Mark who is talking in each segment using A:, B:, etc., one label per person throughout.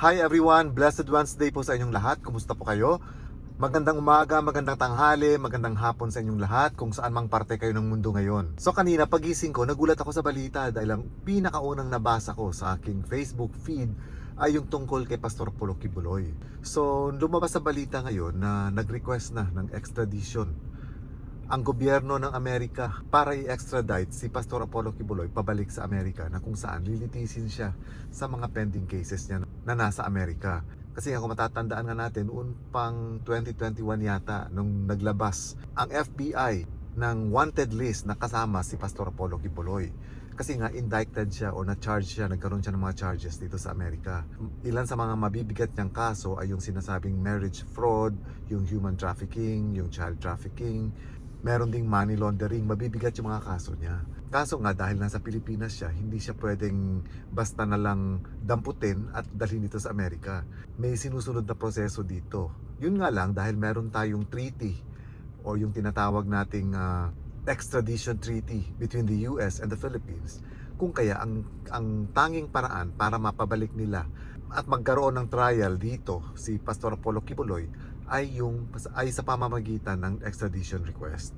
A: Hi everyone! Blessed Wednesday po sa inyong lahat. Kumusta po kayo? Magandang umaga, magandang tanghali, magandang hapon sa inyong lahat kung saan mang parte kayo ng mundo ngayon. So kanina pagising ko, nagulat ako sa balita dahil ang pinakaunang nabasa ko sa aking Facebook feed ay yung tungkol kay Pastor Apollo Kibuloy. So lumabas sa balita ngayon na nag-request na ng extradition ang gobyerno ng Amerika para i-extradite si Pastor Apollo Kibuloy pabalik sa Amerika, na kung saan lilitisin siya sa mga pending cases niya na nasa Amerika. Kasi kung matatandaan nga natin, pang 2021 yata nung naglabas ang FBI ng wanted list na kasama si Pastor Apollo Kibuloy. Kasi nga indicted siya o na-charge siya, nagkaroon siya ng mga charges dito sa Amerika. Ilan sa mga mabibigat niyang kaso ay yung sinasabing marriage fraud, yung human trafficking, yung child trafficking, meron ding money laundering. Mabibigat yung mga kaso niya. Kaso nga dahil nasa Pilipinas siya, hindi siya pwedeng basta na lang damputin at dalhin dito sa Amerika. May sinusunod na proseso dito. Yun nga lang, dahil meron tayong treaty o yung tinatawag nating extradition treaty between the US and the Philippines, kung kaya ang tanging paraan para mapabalik nila at magkaroon ng trial dito si Pastor Apollo Kibuloy ay sa pamamagitan ng extradition request.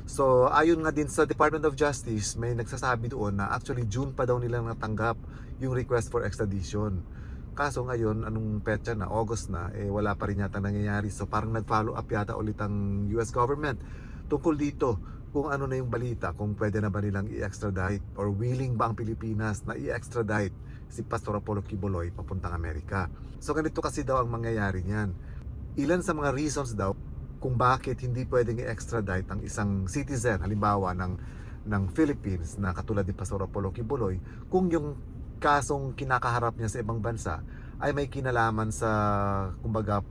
A: So ayon nga din sa Department of Justice, may nagsasabi doon na actually June pa daw nilang natanggap yung request for extradition. Kaso ngayon, anong petsa na, August na, wala pa rin yata nangyayari. So parang nag-follow up yata ulit ang US government tungkol dito, kung ano na yung balita, kung pwede na ba nilang i-extradite or willing ba ang Pilipinas na i-extradite si Pastor Apollo Kibuloy papuntang Amerika. So ganito kasi daw ang mangyayari niyan. Ilan sa mga reasons daw kung bakit hindi pwedeng i-extradite ang isang citizen, halimbawa ng Philippines na katulad ni Pastor Apollo Kibuloy, kung yung kasong kinakaharap niya sa ibang bansa ay may kinalaman sa, kumbaga,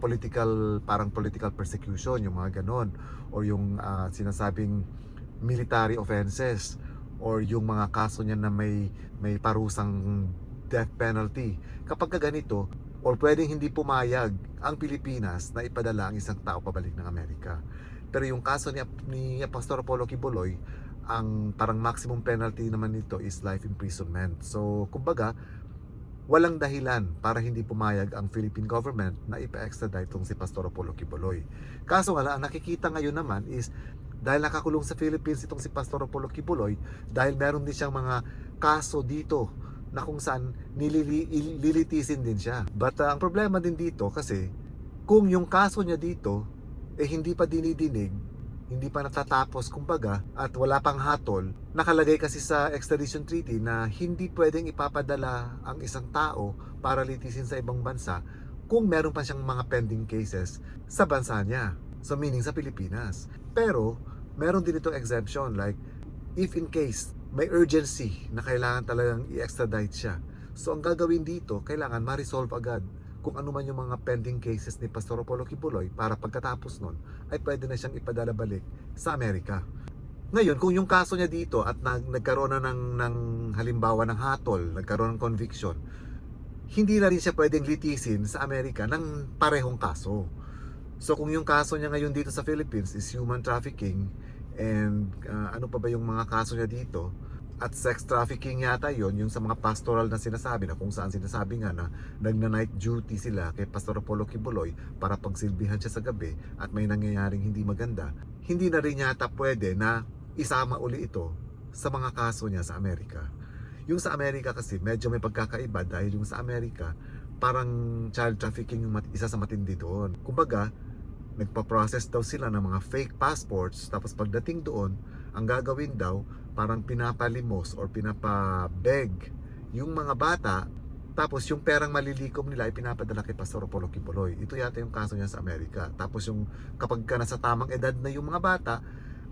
A: parang political persecution, yung mga ganon, or yung sinasabing military offenses, or yung mga kaso niya na may parusang death penalty. Kapag ganito, or pwedeng hindi pumayag ang Pilipinas na ipadala ang isang tao pabalik ng Amerika. Pero yung kaso ni Pastor Apollo Kibuloy, ang parang maximum penalty naman nito is life imprisonment. So kumbaga, walang dahilan para hindi pumayag ang Philippine government na ipa-extradite itong si Pastor Apollo Kibuloy. Kaso nga, ang nakikita ngayon naman is dahil nakakulong sa Philippines itong si Pastor Apollo Kibuloy, dahil meron din siyang mga kaso dito na kung saan lilitisin din siya. But ang problema din dito kasi kung yung kaso niya dito hindi pa dinidinig, hindi pa natatapos kumbaga, at wala pang hatol, nakalagay kasi sa extradition treaty na hindi pwedeng ipapadala ang isang tao para litisin sa ibang bansa kung meron pa siyang mga pending cases sa bansa niya. So meaning sa Pilipinas. Pero meron din itong exemption, like if in case may urgency na kailangan talagang i-extradite siya. So ang gagawin dito, kailangan ma-resolve agad kung ano man yung mga pending cases ni Pastor Apollo Kibuloy, para pagkatapos nun ay pwede na siyang ipadala balik sa Amerika. Ngayon, kung yung kaso niya dito at nagkaroon na ng halimbawa ng hatol, nagkaroon ng conviction, hindi na rin siya pwedeng litisin sa Amerika ng parehong kaso. So kung yung kaso niya ngayon dito sa Philippines is human trafficking, and ano pa ba yung mga kaso niya dito, at sex trafficking yata yon, yung sa mga pastoral na sinasabi, na kung saan sinasabi nga na nagna-night duty sila kay Pastor Apollo Kibuloy para pagsilbihan siya sa gabi at may nangyayaring hindi maganda, hindi na rin yata pwede na isama uli ito sa mga kaso niya sa Amerika. Yung sa Amerika kasi medyo may pagkakaiba, dahil yung sa Amerika parang child trafficking yung isa sa matindi doon. Kumbaga, nagpa-process daw sila ng mga fake passports, tapos pagdating doon, ang gagawin daw, parang pinapalimos or pinapabeg yung mga bata, tapos yung perang malilikom nila ay pinapadala kay Pastor Apollo Kibuloy. Ito yata yung kaso niya sa Amerika. Tapos yung kapag ka nasa tamang edad na yung mga bata,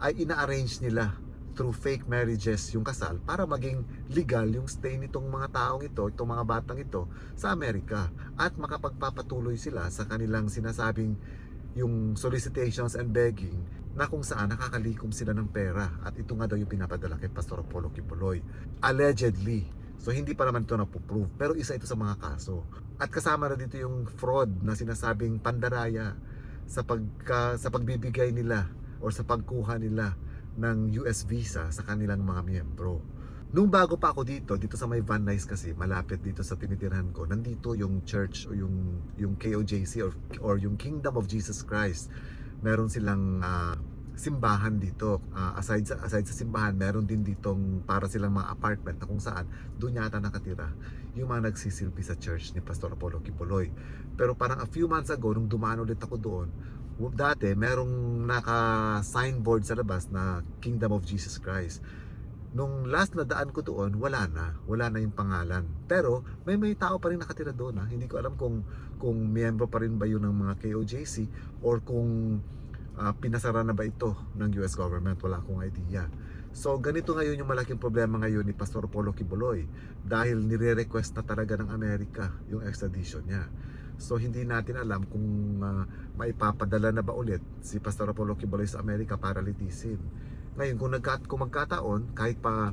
A: ay ina-arrange nila through fake marriages yung kasal para maging legal yung stay nitong mga taong ito, itong mga batang ito sa Amerika, at makapagpapatuloy sila sa kanilang sinasabing yung solicitations and begging, na kung saan nakakalikom sila ng pera, at ito nga daw yung pinapadala kay Pastor Apollo Kibuloy allegedly. So hindi pa naman ito napuprove, pero isa ito sa mga kaso. At kasama na dito yung fraud na sinasabing pandaraya sa pagbibigay nila or sa pagkuha nila ng US visa sa kanilang mga miyembro. Nung bago pa ako dito sa may Van Nuys kasi, malapit dito sa tinitirahan ko, nandito yung church o yung KOJC or yung Kingdom of Jesus Christ. Meron silang simbahan dito. Aside sa simbahan, meron din ditong para silang mga apartment na kung saan doon yata nakatira yung mga nagsisilbi sa church ni Pastor Apollo Kibuloy. Pero parang a few months ago, nung dumaan ulit ako doon, dati merong naka-signboard sa labas na Kingdom of Jesus Christ. Nung last na daan ko doon, wala na yung pangalan. Pero may tao pa rin nakatira doon. Hindi ko alam kung miyembro pa rin ba yun ng mga KOJC or kung pinasara na ba ito ng US government. Wala akong idea. So ganito ngayon yung malaking problema ngayon ni Pastor Apollo Kibuloy dahil nire-request na talaga ng Amerika yung extradition niya. So hindi natin alam kung maipapadala na ba ulit si Pastor Apollo Kibuloy sa Amerika para litisin. Ngayon kung magkataon, kahit pa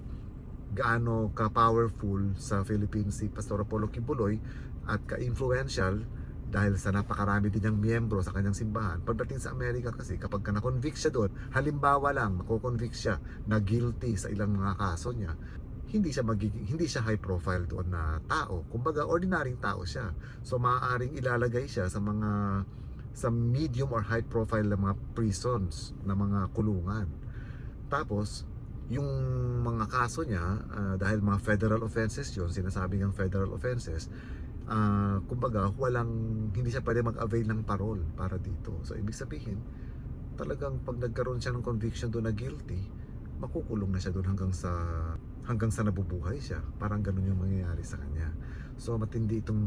A: gaano ka-powerful sa Philippines si Pastor Apollo Kibuloy at ka-influential dahil sa napakarami din niyang miyembro sa kanyang simbahan, pagdating sa Amerika kasi kapag ka na-convict siya doon, halimbawa lang mako-convict siya na guilty sa ilang mga kaso niya, hindi siya high profile doon na tao. Kumbaga ordinaryong tao siya. So maaaring ilalagay siya sa medium or high profile na mga prisons, na mga kulungan. Tapos, yung mga kaso niya, dahil mga federal offenses yun, sinasabi niyang federal offenses, kumbaga, hindi siya pwede mag-avail ng parole para dito. So, ibig sabihin, talagang pag nagkaroon siya ng conviction doon na guilty, makukulong na siya doon hanggang sa nabubuhay siya. Parang ganun yung mangyayari sa kanya. So, matindi itong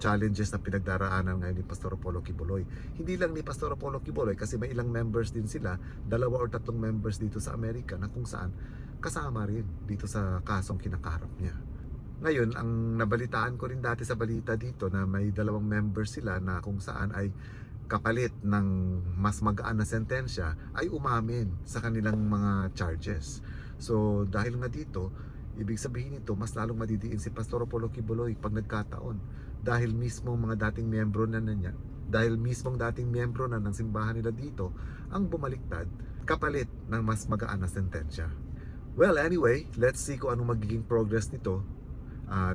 A: challenges na pinagdaraanan ngayon ni Pastor Apollo Kibuloy. Hindi lang ni Pastor Apollo Kibuloy kasi may ilang members din sila, 2 or 3 members dito sa Amerika na kung saan kasama rin dito sa kasong kinakaharap niya. Ngayon, ang nabalitaan ko rin dati sa balita dito na may 2 members sila na kung saan ay kapalit ng mas magaan na sentensya ay umamin sa kanilang mga charges. So dahil nga dito, ibig sabihin nito mas lalong madidiin si Pastor Apollo Kibuloy pag nagkataon dahil mismong mga dating miyembro na ng simbahan nila dito ang bumaliktad kapalit ng mas magaan na sentensya. Well, anyway, let's see kung anong magiging progress nito.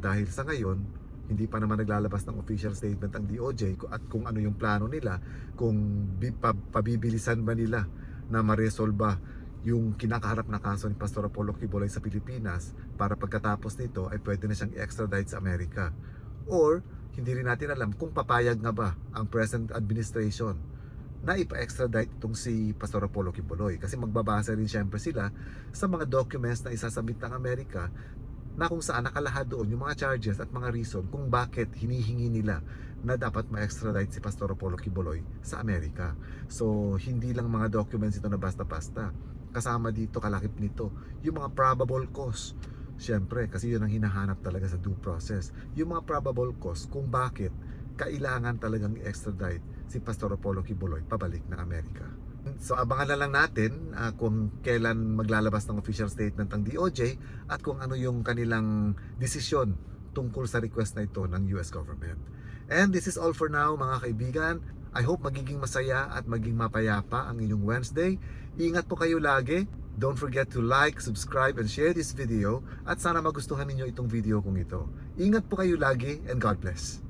A: Dahil sa ngayon, hindi pa naman naglalabas ng official statement ang DOJ at kung ano yung plano nila, kung pabibilisan ba nila na maresolba yung kinakaharap na kaso ni Pastor Apollo Kibuloy sa Pilipinas para pagkatapos nito ay pwede na siyang i-extradite sa Amerika. Or hindi rin natin alam kung papayag nga ba ang present administration na ipa-extradite itong si Pastor Apollo Kibuloy, kasi magbabasa rin syempre sila sa mga documents na isasabit ng Amerika na kung saan nakalahad doon yung mga charges at mga reason kung bakit hinihingi nila na dapat ma-extradite si Pastor Apollo Kibuloy sa Amerika. So hindi lang mga documents ito na basta-basta, kasama dito, kalakip nito yung mga probable cause. Siyempre, kasi yun ang hinahanap talaga sa due process. Yung mga probable cause kung bakit kailangan talagang i-extradite si Pastor Apollo Kibuloy pabalik ng Amerika. So abangan na lang natin kung kailan maglalabas ng official statement ang DOJ at kung ano yung kanilang desisyon tungkol sa request na ito ng US government. And this is all for now mga kaibigan. I hope magiging masaya at maging mapayapa ang inyong Wednesday. Ingat po kayo lagi. Don't forget to like, subscribe, and share this video at sana magustuhan ninyo itong video kong ito. Ingat po kayo lagi and God bless.